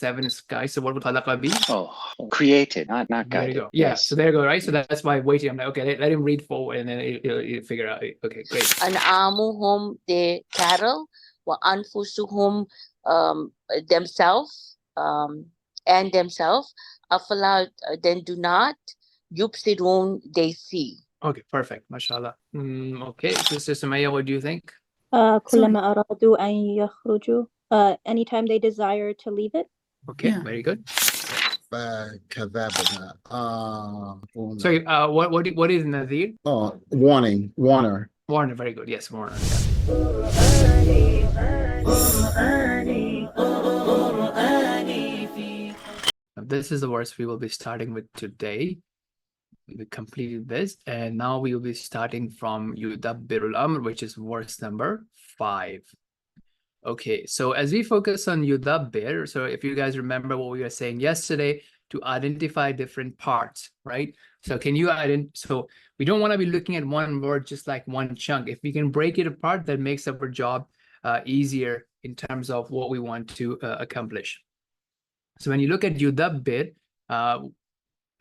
seven skies. So what would khalaqa be? Oh, created, not There guided. you go. Yeah, Yes. so there you go, right? So that's why waiting. I'm like, okay, let him read forward and then he'll figure out. Okay, great. أنعامهم, the cattle, وأنفسهم, themselves, and themselves. أفلا, then do not. يبصرون, they see. Okay, perfect. Mashallah. Okay, Sister Sumaya, what do you think? كلما أرادوا أن يخرجوا, anytime they desire to leave it. Okay, Yeah. very good. كذابنا. Sorry, what is Nadir? Oh, warning, warner. Warner, very good. Yes, Warner. Now, this is the verse we will be starting with today. We completed this, and now we will be starting from Yudabbirul Amr, which is verse number 5. Okay, so as we focus on Yudabbir, so if you guys remember what we were saying yesterday, to identify different parts, right? So can you so we don't want to be looking at one word just like one chunk. If we can break it apart, that makes our job easier in terms of what we want to accomplish. So when you look at Yudabbir,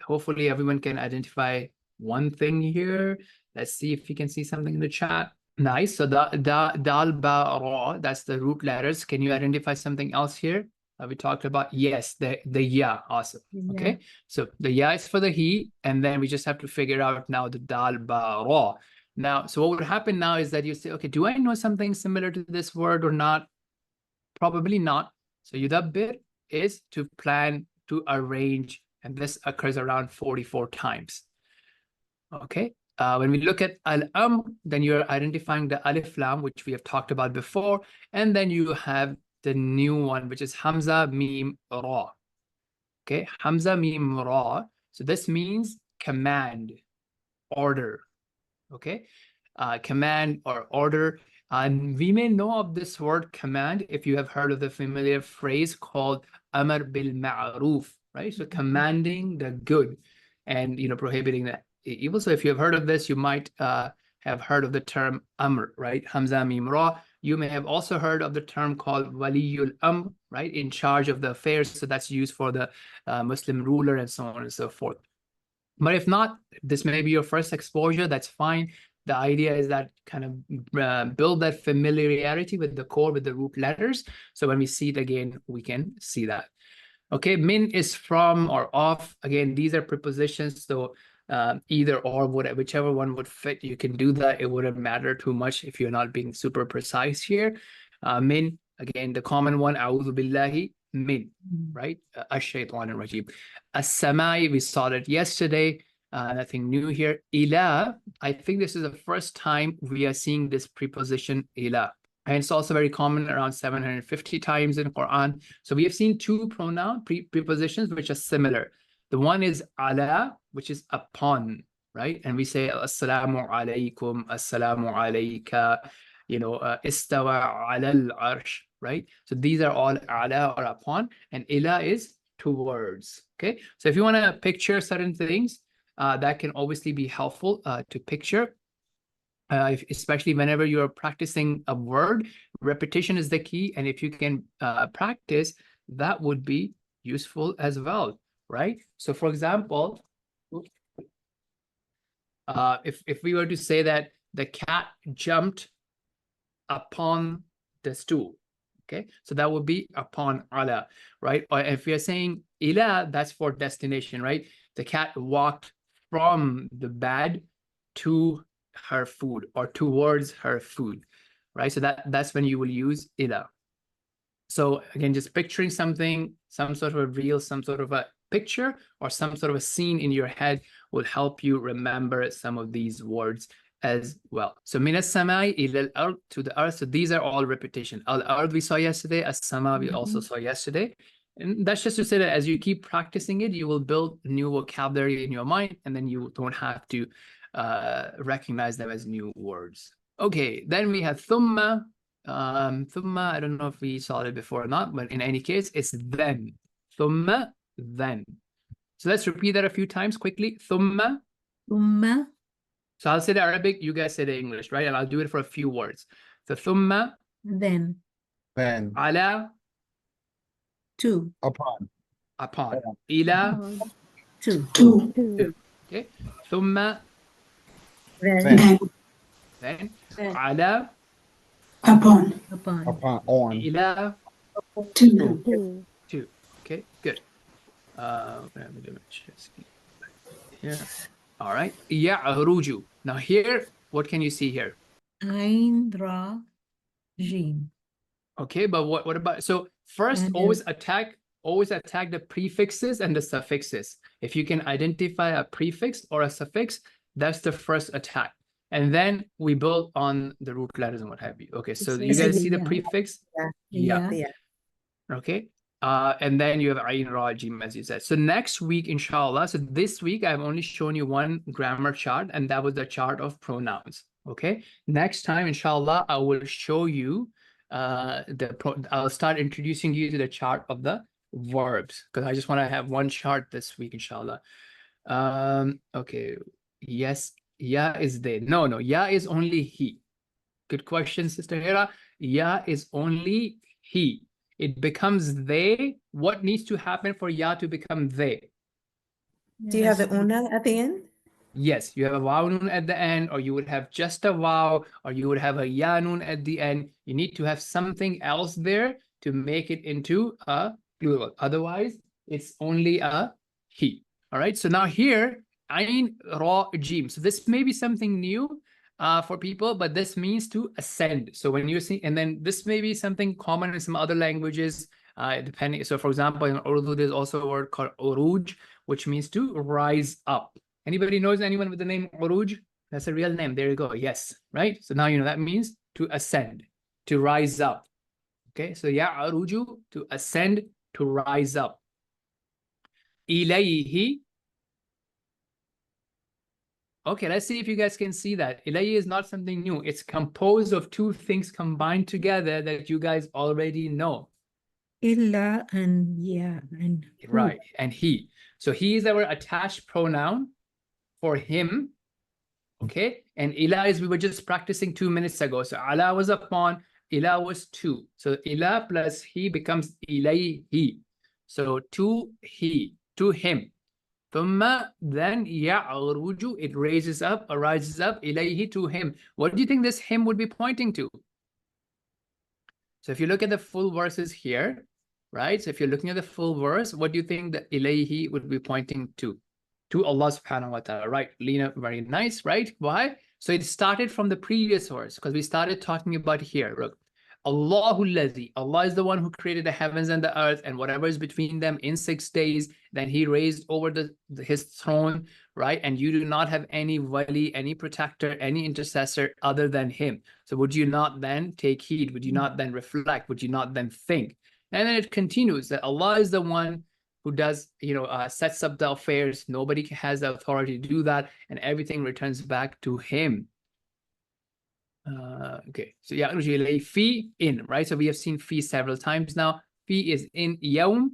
hopefully everyone can identify one thing here. Let's see if you can see something in the chat. Nice. So dal ba ra, that's the root letters. Can you identify something else here? We talked about, yes, the ya. Awesome. Okay. So the ya is for the he, and then we just have to figure out now the dal ba ra. Now, so what would happen now is that you say, okay, do I know something similar to this word or not? Probably not. So yudabbir is to plan, to arrange, and this occurs around 44 times. Okay. When we look at al-amr, then you're identifying the alif lam, which we have talked about before, and then you have the new one, which is hamza mim ra. Okay, hamza mim ra. So this means command, order. Okay, command or order. And we may know of this word command if you have heard of the familiar phrase called amr bil ma'ruf, right? So commanding the good and, you know, prohibiting the evil. So if you have heard of this, you might have heard of the term amr, right? Hamza mim ra. You may have also heard of the term called waliyul amr, right? In charge of the affairs. So that's used for the Muslim ruler and so on and so forth. But if not, this may be your first exposure. That's fine. The idea is that kind of build that familiarity with the core, with the root letters. So when we see it again, we can see that. Okay, min is from or of. Again, these are prepositions. So either or, whichever one would fit, you can do that. It wouldn't matter too much if you're not being super precise here. Min, again, the common one, a'udhu billahi min, right? Ash-shaytanir rajim. As-samai, we saw that yesterday. Nothing new here. Ila, I think this is the first time we are seeing this preposition ila. And it's also very common, around 750 times in Quran. So we have seen two prepositions which are similar. The one is ala, which is upon, right? And we say assalamu alaykum, assalamu alayka, you know, istawa ala al-arsh, right? So these are all ala or upon, and ila is towards. Okay, so if you want to picture certain things, that can obviously be helpful to picture, especially whenever you're practicing a word. Repetition is the key, and if you can practice, that would be useful as well, right? So for example, if we were to say that the cat jumped upon the stool, okay, so that would be upon ala, right? Or if we are saying ila, that's for destination, right? The cat walked from the bed to her food or towards her food, right? So that's when you will use ila. So again, just picturing something, some sort of a reel, some sort of a picture or some sort of a scene in your head will help you remember some of these words as well. So min as-samai ila al-ard, to the earth. So these are all repetition. Al-ard we saw yesterday, as-sama we also saw yesterday. And that's just to say that as you keep practicing it, you will build new vocabulary in your mind, and then you don't have to recognize them as new words. Okay, then we have thumma. Thumma, I don't know if we saw it before or not, but in any case, it's then. Thumma, then. So let's repeat that a few times quickly. Thumma. Thumma. So I'll say the Arabic, you guys say the English, right? And I'll do it for a few words. So thumma. Then. Then. Ala. Two. Upon. upon. إلى Two. two. Okay. ثم Then. then Then. على Upon. Upon. On. إلى Two. two. Okay, good. Let me just here. All right. يعرج. Now here, what can you see here? Ain, Ra, Jim. Okay, but what about, so first And always attack the prefixes and the suffixes. If you can identify a prefix or a suffix, that's the first attack. And then we build on the root letters and what have you. Okay, so you guys see the Yeah. prefix? Yeah. Okay. And then you have Ain, Ra, Jim, as you said. So next week, inshallah, so this week I've only shown you one grammar chart, and that was the chart of pronouns. Okay. Next time, inshallah, I will show you I'll start introducing you to the chart of the verbs, because I just want to have one chart this week, inshallah. Okay. Yes, ya is there. No, ya is only he. Good question, Sister Hera. Ya is only he. It becomes they. What needs to happen for ya to become they? Do you have the una at the end? Yes, you have a waw nun at the end, or you would have just a waw, or you would have a ya nun at the end. You need to have something else there to make it into a plural. Otherwise, it's only a he. All right. So now here, Ain, Ra, Jim. So this may be something new for people, but this means to ascend. So when you see, and then this may be something common in some other languages, depending. So for example, in Urdu, there's also a word called uruj, which means to rise up. Anybody knows anyone with the name Uruj? That's a real name. There you go. Yes, right? So now you know that means to ascend, to rise up. Okay, so ya'ruju, to ascend, to rise up. Ilayhi. Okay, let's see if you guys can see that. Ilayhi is not something new. It's composed of two things combined together that you guys already know. Illa and yeah and who. Right, and he. So he is our attached pronoun for him, okay? And ila is, we were just practicing 2 minutes ago. So ala was upon, ila was to. So ila plus he becomes ilayhi. So to he, to him. Thumma, then ya'ruju, it raises up, arises up, ilayhi, to him. What do you think this him would be pointing to? So if you look at the full verses here, right? So if you're looking at the full verse, what do you think that ilayhi would be pointing to? To Allah subhanahu wa ta'ala, right? Lena, very nice, right? Why? So it started from the previous verse, because we started talking about here. Look, Allahu Lazi, Allah is the one who created the heavens and the earth and whatever is between them in 6 days. Then he raised over his throne, right? And you do not have any wali, any protector, any intercessor other than him. So would you not then take heed? Would you not then reflect? Would you not then think? And then it continues that Allah is the one who does, sets up the affairs. Nobody has the authority to do that, and everything returns back to him. Okay, so yeah, fi in, right? So we have seen fi several times now. Fi is in yawm.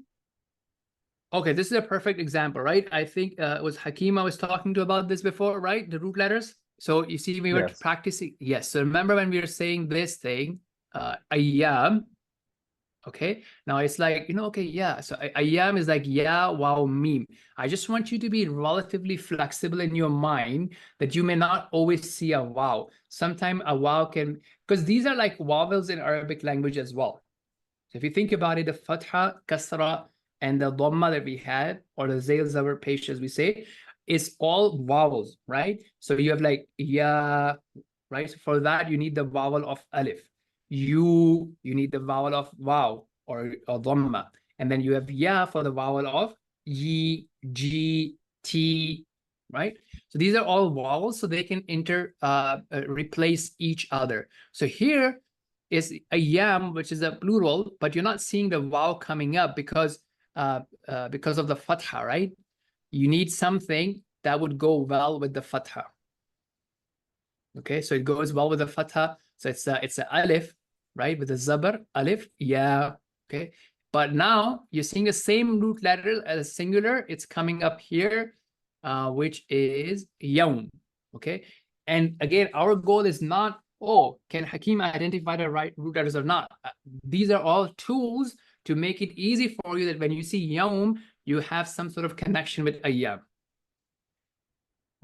Okay, this is a perfect example, right? I think it was Hakeem I was talking to about this before, right? The root letters. So you see, we were practicing. Yes. So remember when we were saying this thing, ayyam. Okay, now it's like, okay, yeah. So ayyam is like ya, wow, meme. I just want you to be relatively flexible in your mind that you may not always see a wow. Sometimes a wow can, because these are like vowels in Arabic language as well. So if you think about it, the fatha, kasra, and the dhamma that we had, or the zail, zabar, pesh, as we say, is all vowels, right? So you have like ya, right? So for that, you need the vowel of alif. You need the vowel of waw or dhamma, and then you have ya for the vowel of yi, g, t, right? So these are all vowels, so they can replace each other. So here is ayyam, which is a plural, but you're not seeing the waw coming up because of the fatha, right? You need something that would go well with the fatha. Okay, so it goes well with the fatha. So it's a alif, right? With the zabar, alif, yeah. Okay, but now you're seeing the same root letter as a singular. It's coming up here, which is yawm. Okay, and again, our goal is not, can Hakeem identify the right root letters or not? These are all tools to make it easy for you that when you see yawm, you have some sort of connection with ayyam.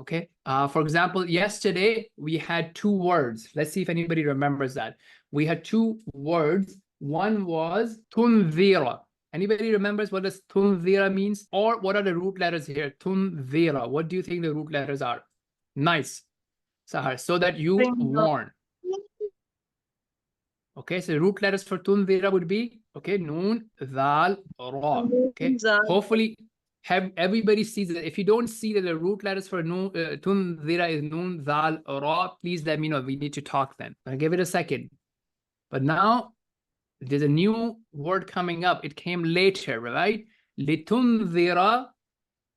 Okay. For example, yesterday we had two words. Let's see if anybody remembers that. We had two words. One was tunzira. Anybody remembers what does tunzira means? Or what are the root letters here? Tunzira. What do you think the root letters are? Nice. Sahar. So that you warn. Okay, so root letters for tunzira would be, okay, noon, dhal, ra. Okay, hopefully have everybody sees it. If you don't see that the root letters for noon, tunzira is noon, dhal, ra, please let me know. We need to talk then. I'll give it a second. But now there's a new word coming up. It came later, right? Litunzira,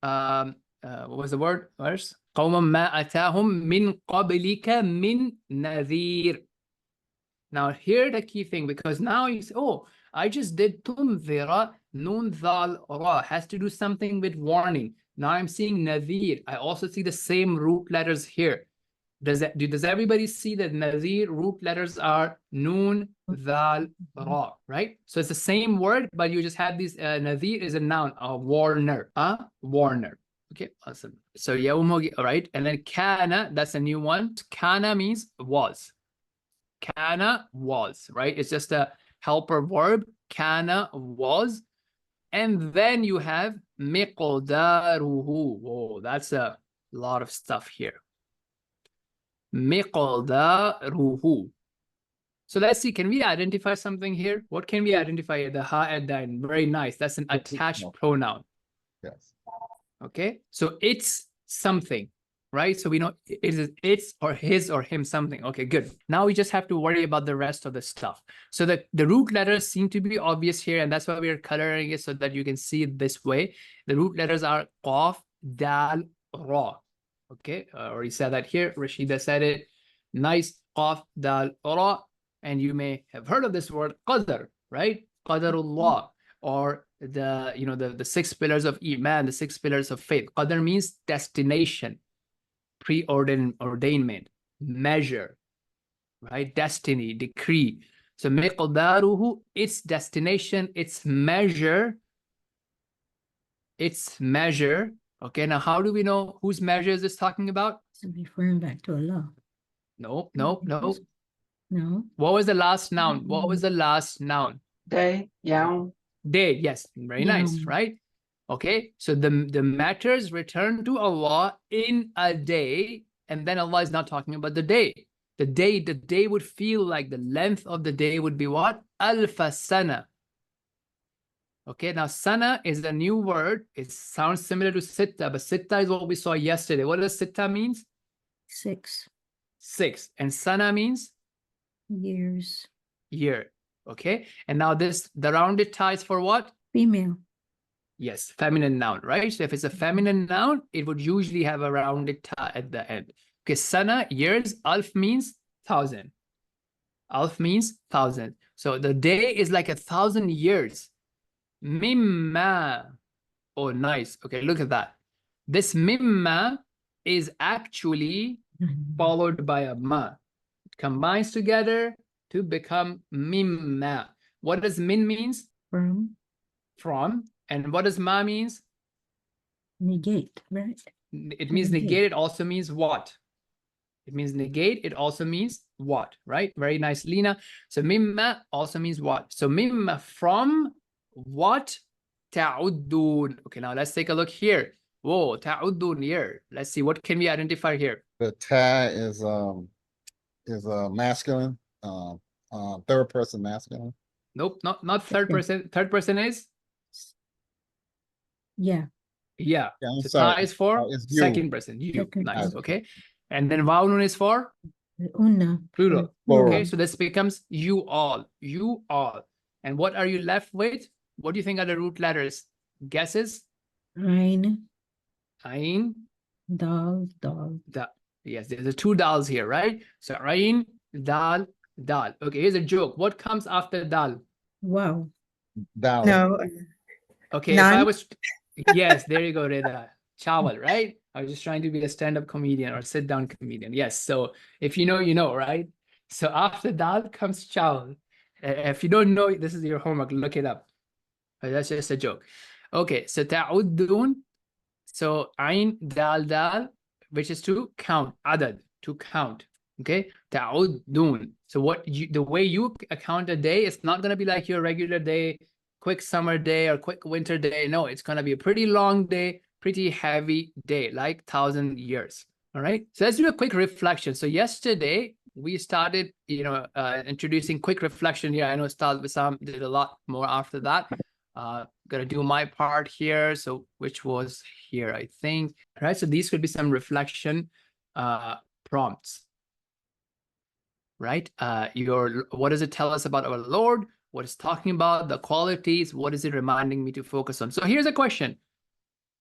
what was the word? Verse? قَوْمًا مَا أَتَاهُمْ مِنْ قَبْلِكَ مِنْ نَذِيرٍ. Now here the key thing, because now you say, oh, I just did tunzira, nun dhal ra, has to do something with warning. Now I'm seeing nadhir. I also see the same root letters here. Does everybody see that nadhir root letters are nun dhal ra, right? So it's the same word, but you just have these, nadhir is a noun, a warner, warner. Okay, awesome. So yawm, all right, and then kana, that's a new one. Kana means was. Kana was, right? It's just a helper verb. Kana was. And then you have miqdaruhu. Whoa, that's a lot of stuff here. Miqdaruhu. So let's see, can we identify something here? What can we identify? The ha and the ain. Very nice. That's an attached pronoun. Yes. Okay, so it's something. Right, so we know it's or his or him something. Okay, good. Now we just have to worry about the rest of the stuff. So the root letters seem to be obvious here, and that's why we are coloring it so that you can see it this way. The root letters are qaf, dal, ra. Okay, already said that here. Rashida said it. Nice. Qaf, dal, ra. And you may have heard of this word qadar, right? Qadarullah, or the 6 pillars of iman, the 6 pillars of faith. Qadar means destination, preordainment, measure, right? Destiny, decree. So miqdaruhu, its destination, its measure. Okay, now how do we know whose measure is this talking about? So referring back to Allah. No. No. What was the last noun? What was the last noun? Day, yawm. Day, yes, very nice, Yawm. right? Okay, so the matters return to Allah in a day, and then Allah is not talking about the day. The day would feel like the length of the day would be what? Alfa sana. Okay, now sana is a new word. It sounds similar to sitta, but sitta is what we saw yesterday. What does sitta means? 6 6. And sana means? years. Year. Okay, and now the rounded ta is for what? Female. Yes, feminine noun, right? So if it's a feminine noun, it would usually have a rounded ta at the end. Okay, sana, years, alf means 1,000. Alf means 1,000. So the day is like 1,000 years. Mimma. Oh, nice. Okay, look at that. This mimma is actually followed by a ma. It combines together to become mimma. What does min means? From. And what does ma means? Negate, right? It means negate. It also means what? It means negate. It also means what, right? Very nice, Lina. So mimma also means what? So mimma, from what? Ta'uddun. Okay, now let's take a look here. Whoa, ta'uddun here. Let's see, what can we identify here? The ta is masculine, third person masculine. Nope, not third person. Third person is? Yeah. Yeah. I'm So sorry. ta is for It's you. second person. You. Second Nice. person. Okay. And then wawnun is for Una. plural. Plural. Okay. So this becomes you all. You all. And what are you left with? What do you think are the root letters? Guesses? Ain. Ain. Dal. Da. Yes, there's the 2 dals here, right? So ain, dal, dal. Okay, here's a joke. What comes after dal? Wow. Dollar. No. Okay, None? if I was, yes, there you go, Reda. Chawal, right? I was just trying to be a stand-up comedian or sit-down comedian. Yes, so if you know, you know, right? So after dal comes chawal. If you don't know, this is your homework, look it up. That's just a joke. Okay, so ta'uddun. So ayn dal dal, which is to count, adad, to count. Okay, ta'uddun. So the way you count a day, it's not gonna be like your regular day, quick summer day or quick winter day. No, it's gonna be a pretty long day, pretty heavy day, like 1,000 years. All right. So let's do a quick reflection. So yesterday we started, introducing quick reflection here. I know Ustad Wissam did a lot more after that. Gonna do my part here. So which was here, I think. All right. So these could be some reflection prompts. Right. What does it tell us about our Lord? What is talking about the qualities? What is it reminding me to focus on? So here's a question.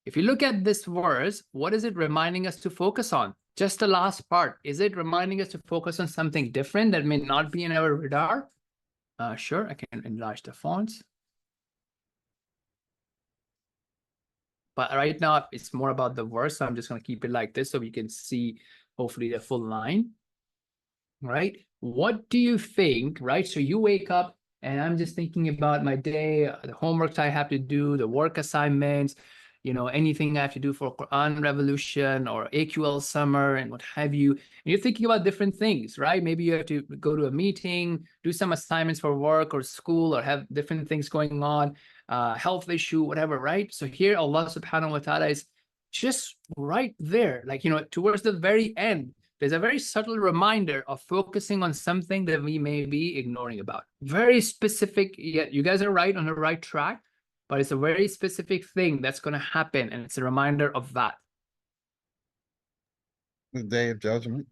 If you look at this verse, what is it reminding us to focus on? Just the last part. Is it reminding us to focus on something different that may not be in our radar? Sure, I can enlarge the fonts. But right now, it's more about the verse. So I'm just going to keep it like this so we can see, hopefully, the full line. Right? What do you think, right? So you wake up and I'm just thinking about my day, the homework I have to do, the work assignments, anything I have to do for Quran Revolution or AQL Summer and what have you. And you're thinking about different things, right? Maybe you have to go to a meeting, do some assignments for work or school, or have different things going on, health issue, whatever, right? So here Allah subhanahu wa ta'ala is just right there, like, towards the very end. There's a very subtle reminder of focusing on something that we may be ignoring about. Very specific. Yeah, you guys are right, on the right track. But it's a very specific thing that's going to happen, and it's a reminder of that. The day of judgment.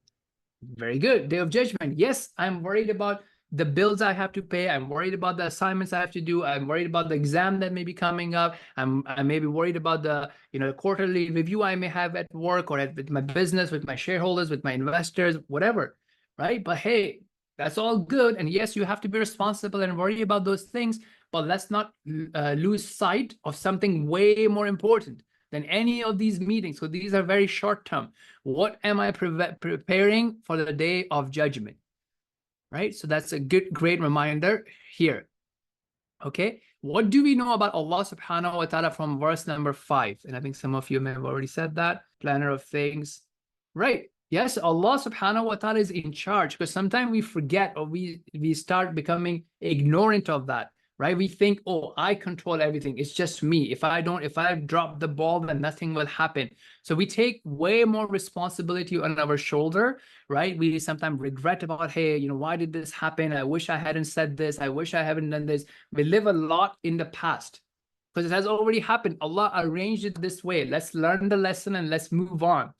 Very good. Day of judgment. Yes, I'm worried about the bills I have to pay. I'm worried about the assignments I have to do. I'm worried about the exam that may be coming up. I may be worried about the quarterly review I may have at work or with my business, with my shareholders, with my investors, whatever. Right? But hey, that's all good. And yes, you have to be responsible and worry about those things. But let's not lose sight of something way more important than any of these meetings. So these are very short term. What am I preparing for the day of judgment? Right? So that's a great reminder here. Okay. What do we know about Allah subhanahu wa ta'ala from verse number 5? And I think some of you may have already said that. Planner of things. Right. Yes, Allah subhanahu wa ta'ala is in charge, because sometimes we forget, or we start becoming ignorant of that. Right? We think, oh, I control everything. It's just me. If I drop the ball, then nothing will happen. So we take way more responsibility on our shoulder, right? We sometimes regret about, hey, why did this happen? I wish I hadn't said this. I wish I haven't done this. We live a lot in the past because it has already happened. Allah arranged it this way. Let's learn the lesson and let's move on,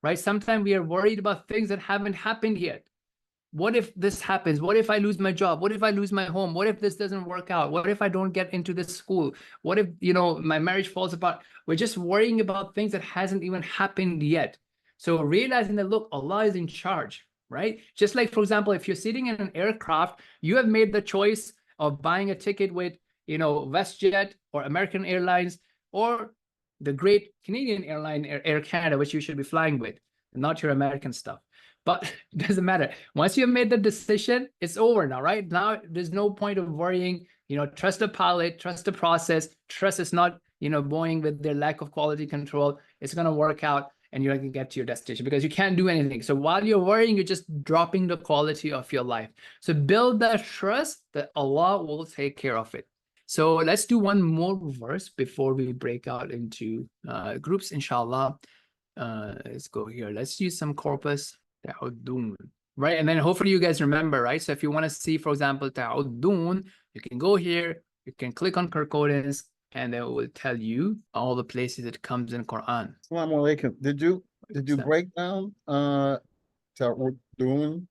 right? Sometimes we are worried about things that haven't happened yet. What if this happens? What if I lose my job? What if I lose my home? What if this doesn't work out? What if I don't get into this school? What if, my marriage falls apart? We're just worrying about things that hasn't even happened yet. So realizing that, look, Allah is in charge, right? Just like, for example, if you're sitting in an aircraft, you have made the choice of buying a ticket with, WestJet or American Airlines or the great Canadian airline, Air Canada, which you should be flying with, not your American stuff. But it doesn't matter. Once you've made the decision, it's over now, right? Now there's no point of worrying. Trust the pilot, trust the process. Trust is not, Boeing with their lack of quality control. It's going to work out and you're going to get to your destination, because you can't do anything. So while you're worrying, you're just dropping the quality of your life. So build that trust that Allah will take care of it. So let's do one more verse before we break out into groups, inshallah. Let's go here. Let's use some corpus. Ta'uddun, right? And then hopefully you guys remember, right? So if you want to see, for example, ta'uddun, you can go here, you can click on concordance, and it will tell you all the places it comes in Quran. Assalamu alaikum. Did you break down ta'uddun?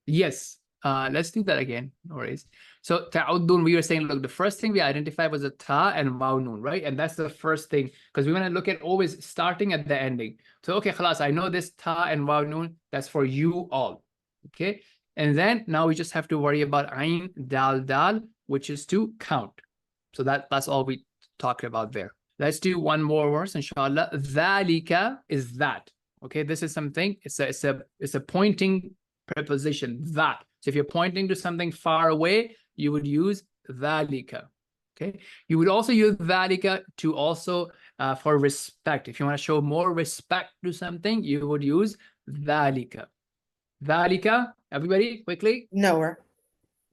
Yes. Let's do that again. No worries. So ta'uddun, we were saying, look, the first thing we identified was a ta and waw noon, right? And that's the first thing, because we want to look at always starting at the ending. So, okay, khalas, I know this ta and waw noon, that's for you all. Okay. And then now we just have to worry about ayn dal dal, which is to count. So that's all we talked about there. Let's do one more verse, inshallah. Dhalika is that. Okay, this is something, it's a pointing preposition, that. So if you're pointing to something far away, you would use dhalika. Okay, you would also use dhalika to also for respect. If you want to show more respect to something, you would use dhalika. Dhalika, everybody, quickly. Knower.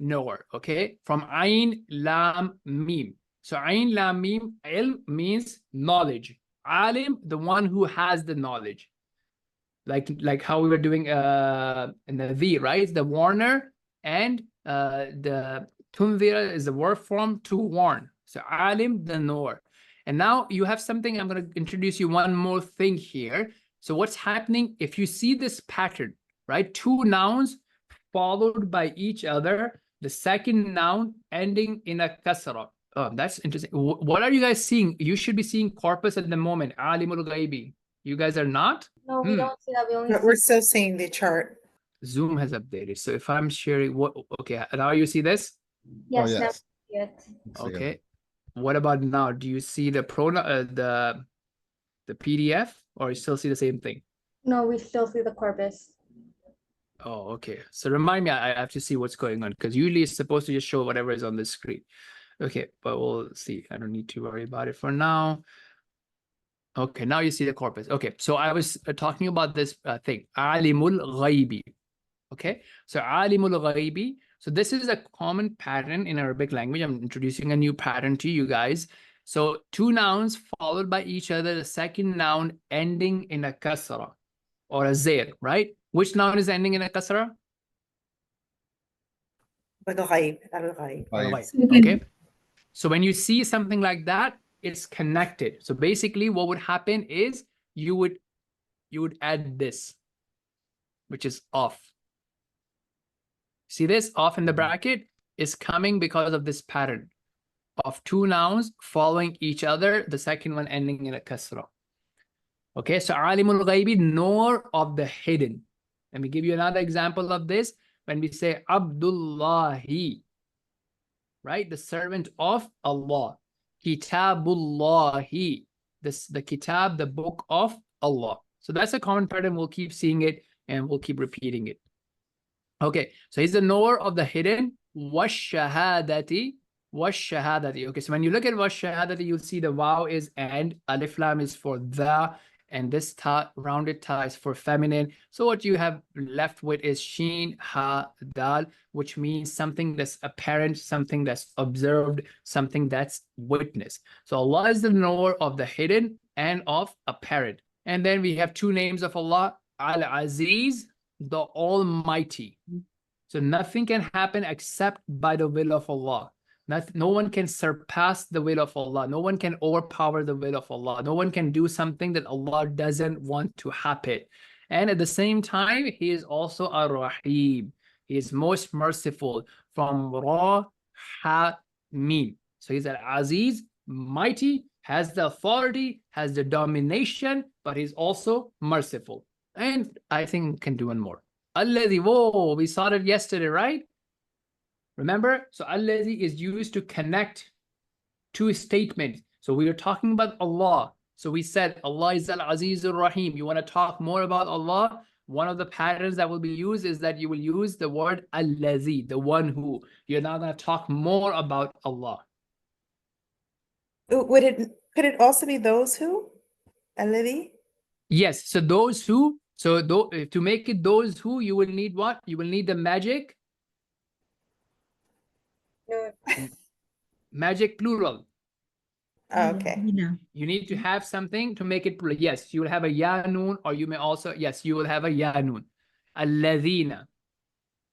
Knower. Okay, from Ain Lam Mim. So Ain Lam Mim, ilm means knowledge. Alim, the one who has the knowledge. Like how we were doing in the V, right? The warner, and the tunzira is the verb form to warn. So alim, the knower. And now you have something, I'm going to introduce you one more thing here. So what's happening if you see this pattern, right? Two nouns followed by each other, the second noun ending in a kasra. Oh, that's interesting. What are you guys seeing? You should be seeing corpus at the moment. Alimul ghaibi. You guys are not? No, we don't see that. We only But see we're still seeing the chart. Zoom has updated. So if I'm sharing, what? Okay, now you see this? yes, Oh, now yes. we see it. See it. Okay. What about now? Do you see the the PDF, or you still see the same thing? No, we still see the corpus. Oh, okay. So remind me, I have to see what's going on, because usually it's supposed to just show whatever is on the screen. Okay, but we'll see. I don't need to worry about it for now. Okay, now you see the corpus. Okay, so I was talking about this thing, alimul ghaibi. Okay, so alimul ghaibi. So this is a common pattern in Arabic language. I'm introducing a new pattern to you guys. So two nouns followed by each other, the second noun ending in a kasra or a zair, right? Which noun is ending in a kasra? الغيب. الغيب. Okay. So when you see something like that, it's connected. So basically what would happen is you would add this, which is off. See this off in the bracket is coming because of this pattern of two nouns following each other, the second one ending in a kasra. Okay, so alimul ghaibi, knower of the hidden. Let me give you another example of this. When we say Abdullahi, right? The servant of Allah. Kitabullahi. The kitab, the book of Allah. So that's a common pattern. We'll keep seeing it and we'll keep repeating it. Okay, so he's the knower of the hidden. Washahadati. Washahadati. Okay, so when you look at washahadati, you'll see the waw is and, alif lam is for the, and this ta, rounded ta is for feminine. So what you have left with is sheen, ha, dal, which means something that's apparent, something that's observed, something that's witnessed. So Allah is the knower of the hidden and of apparent. And then we have two names of Allah, Al-Aziz, the Almighty. So nothing can happen except by the will of Allah. No one can surpass the will of Allah. No one can overpower the will of Allah. No one can do something that Allah doesn't want to happen. And at the same time, He is also Ar-Rahim. He is most merciful, from Ra, Ha, Mim. So He's Al-Aziz, mighty, has the authority, has the domination, but He's also merciful. And I think can do one more. Alladhi, whoa, we saw it yesterday, right? Remember? So Alladhi is used to connect two statements. So we were talking about Allah. So we said Allah is Al-Aziz Ar-Rahim. You want to talk more about Allah? One of the patterns that will be used is that you will use the word Alladhi, the one who. You're now going to talk more about Allah. Could it also be those who? الذي? Yes, so those who, so to make it those who, you will need what? You will need the magic. No, Magic plural. Oh, okay. You need to have something to make it plural. Yes, you will have a ya noon, or you may also, yes, you will have a ya noon. Alladhina.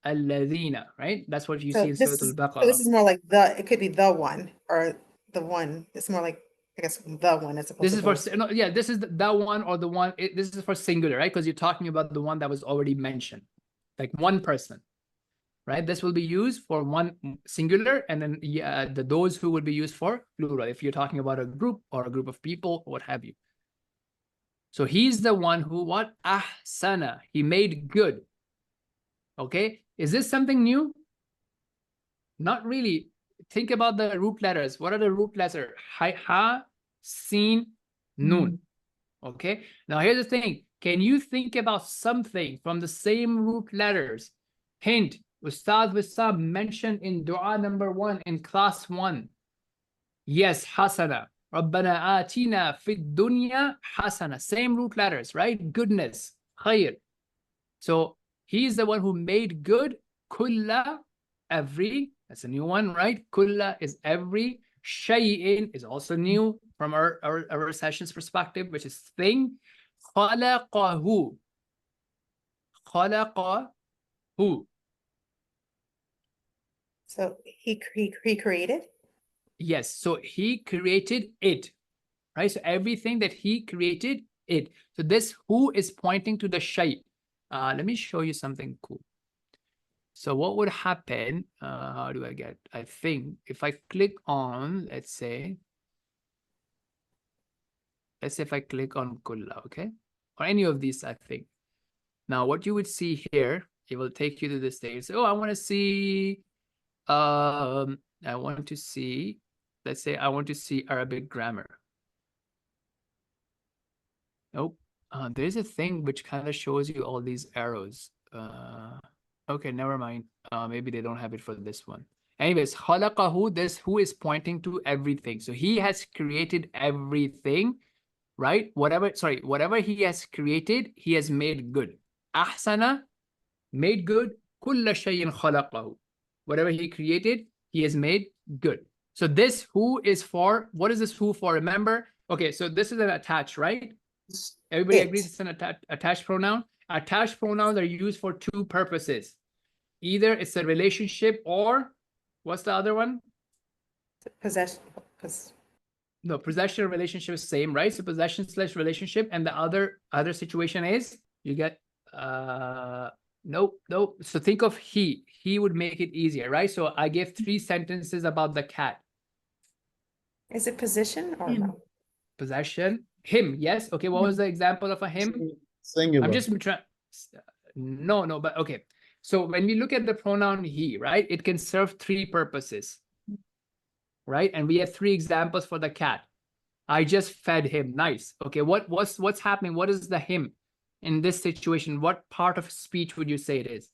Alladhina, right? That's what you see in Surah Al-Baqarah. So this is more like the, it could be the one or the one. It's more like, I guess, the one as opposed This to is for, those. no, yeah, this is the one or the one. This is for singular, right? Because you're talking about the one that was already mentioned, like one person, right? This will be used for one singular, and then those who will be used for plural if you're talking about a group or a group of people, what have you. So He's the one who what? Ahsana. He made good. Okay, is this something new? Not really. Think about the root letters. What are the root letters? Ha, sin, nun. Okay, now here's the thing. Can you think about something from the same root letters? Hint, Ustad Wissam mentioned in dua number 1 in class 1. Yes, hasana. رَبَّنَا آتِنَا فِي الدُّنْيَا حَسَنَةً. Same root letters, right? Goodness. خير. So he is the one who made good. Kulla, every. That's a new one, right? Kulla is every. Shay'in is also new from our session's perspective, which is thing. خَلَقَهُ. خَلَقَهُ. So he created. Yes, so he created it, right? So everything that he created, it. So this who is pointing to the shay. Let me show you something cool. So what would happen? How do I get? I think if I click on, let's say if I click on kulla, okay, or any of these, I think. Now what you would see here, it will take you to this stage. So, I want to see. I want to see. Let's say I want to see Arabic grammar. Nope. There's a thing which kind of shows you all these arrows. Okay, never mind. Maybe they don't have it for this one. Anyways, khalaqahu, this who is pointing to everything. So he has created everything, right? Whatever he has created, he has made good. Ahsana, made good. Kulla shayin khalaqahu. Whatever he created, he has made good. So this who is for, what is this who for? Remember? Okay, so this is an attached, right? Everybody agrees it's an attached pronoun. Attached pronouns are used for two purposes. Either it's a relationship or what's the other one? Possession. No, possession and relationship is same, right? So possession / relationship, and the other situation is you get nope. So think of he would make it easier, right? So I gave 3 sentences about the cat. Is it position or no? Possession. Him, yes. Okay, what was the example of a him? Singular. I'm just trying. No, but okay. So when we look at the pronoun he, right, it can serve 3 purposes, right? And we have 3 examples for the cat. I just fed him. Nice. Okay, what's happening? What is the him in this situation? What part of speech would you say it is?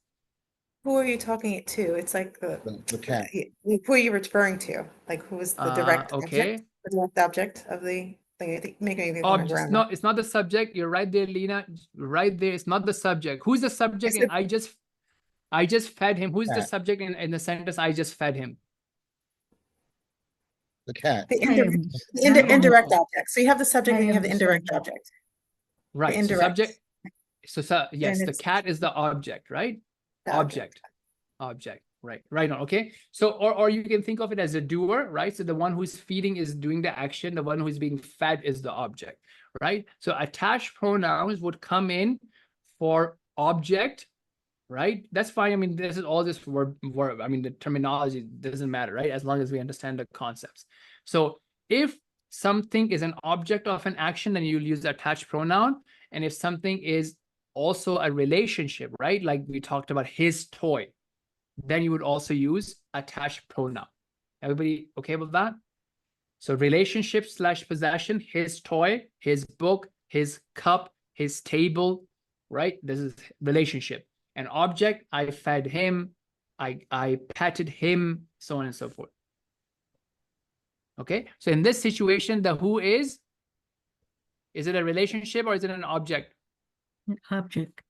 Who are you talking it to? It's like The cat. Who are you referring to? Like who is the direct okay. object? The direct object of the thing. Making me Object. No, it's not the subject. You're right there, Lena. Right there. It's not the subject. Who's the subject? And I just fed him. Who's the Cat. subject in the sentence? I just fed him. The cat. The I am. indirect object. So you have the subject and you have the am indirect subject. object. Right. indirect. So subject. So yes, And the it's cat is the object, right? the Object. Right on. Okay. So or you can think of it as a doer, right? So the one who's feeding is doing the action, the one who's being fed is the object, right? So attached pronouns would come in for object, right? That's fine. I mean, this is all this verb. I mean, the terminology doesn't matter, right? As long as we understand the concepts. So if something is an object of an action, then you'll use the attached pronoun. And if something is also a relationship, right? Like we talked about his toy, then you would also use attached pronoun. Everybody okay with that? So relationship / possession, his toy, his book, his cup, his table, right? This is relationship. An object, I fed him, I petted him, so on and so forth. Okay, so in this situation, the who is it a relationship or is it an object? An object.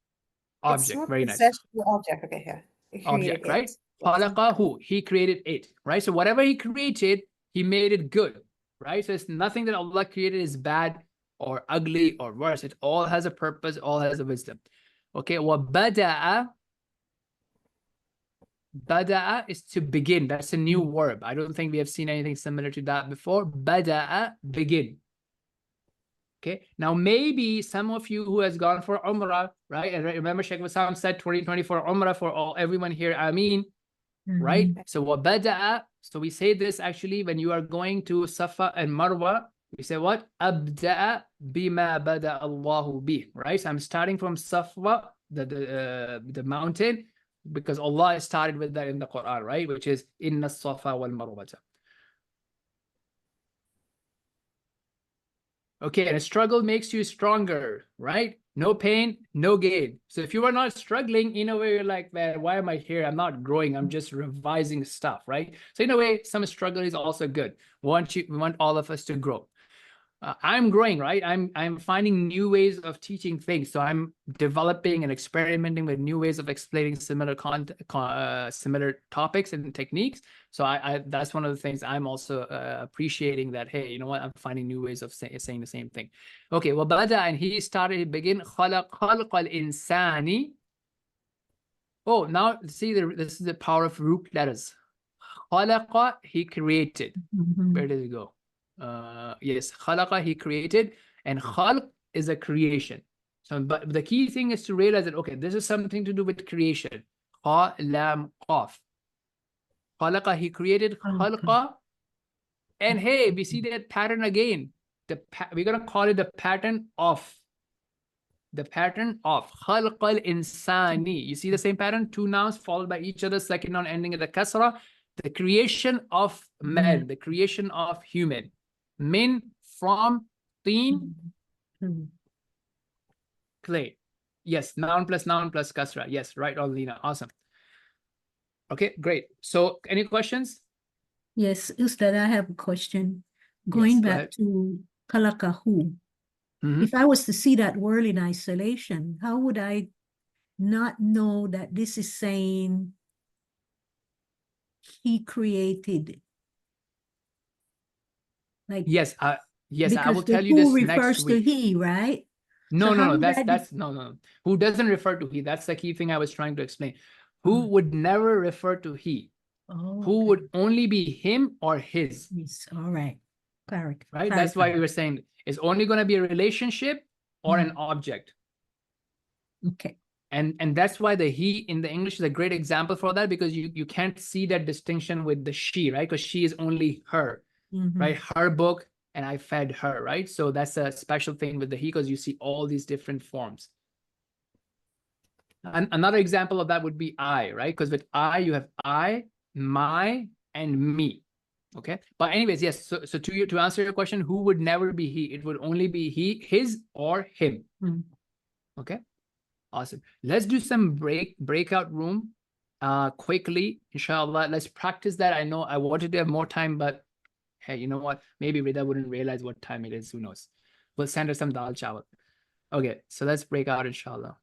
Object, very nice. Object. Okay, yeah. He Object, created right? it. Khalaqahu, he created it, right? So whatever he created, he made it good, right? So it's nothing that Allah created is bad or ugly or worse. It all has a purpose, all has a wisdom. Okay, وَبَدَأَ. Bada'a is to begin. That's a new verb. I don't think we have seen anything similar to that before. Bada'a, begin. Okay, now maybe some of you who has gone for Umrah, right? And remember Sheikh Wassam said 2024 Umrah for everyone here, Ameen, right? So what bada'a, so we say this actually when you are going to Safa and Marwa, we say what? Abda'a bima bada Allahu bih, right? So I'm starting from Safa, the mountain, because Allah started with that in the Quran, right? Which is Inna Safa wal Marwata. Okay, and a struggle makes you stronger, right? No pain, no gain. So if you are not struggling, in a way, you're like, man, why am I here? I'm not growing. I'm just revising stuff, right? So in a way, some struggle is also good. We want all of us to grow. I'm growing, right? I'm finding new ways of teaching things. So I'm developing and experimenting with new ways of explaining similar similar topics and techniques. So that's one of the things I'm also appreciating, that, hey, you know what? I'm finding new ways of saying the same thing. Okay, well, Bada, and he begin خلق الإنسان. Oh, now see, this is the power of root letters. خلق, he created. Mhm. Where did it go? Yes, khalaqa, he created, and khalq is a creation. So, but the key thing is to realize that, okay, this is something to do with creation. Kha, lam, qaf. Khalaqa, he created, khalqa, and hey, we see that pattern again. We're gonna call it the pattern of. The pattern of khalqal insani. You see the same pattern? Two nouns followed by each other, second noun ending at a kasra. The creation of man, the creation of human. Min, from, teen, Mhm. clay. Yes, noun plus kasra. Yes, right on, Lena. Awesome. Okay, great. So any questions? Yes, Ustad, I have a question. Yes, Going go back ahead. to Kalakahu, Mhm. if I was to see that word in isolation, how would I not know that this is saying he created? Like, Yes, yes, I because will the tell you who this next refers to week. he, right? No, So no, how no. would I That's no. Who doesn't refer to he? That's the key thing I was trying to explain. Who Mm. would never refer to he? Oh, Who okay. would only be him or his? Yes, all right. Correct. Right? That's why we were saying it's only going to be a relationship or an object. Okay. And that's why the he in the English is a great example for that, because you can't see that distinction with the she, right? Because she is only her, Mhm. right? Her book, and I fed her, right? So that's a special thing with the he, because you see all these different forms. And another example of that would be I, right? Because with I, you have I, my, and me. Okay. But anyways, yes. So to answer your question, who would never be he? It would only be he, his, or him. Mm. Okay. Awesome. Let's do some breakout room quickly, inshallah. Let's practice that. I know I wanted to have more time, but hey, you know what? Maybe Rida wouldn't realize what time it is. Who knows? We'll send her some dal chawal. Okay, so let's break out, inshallah.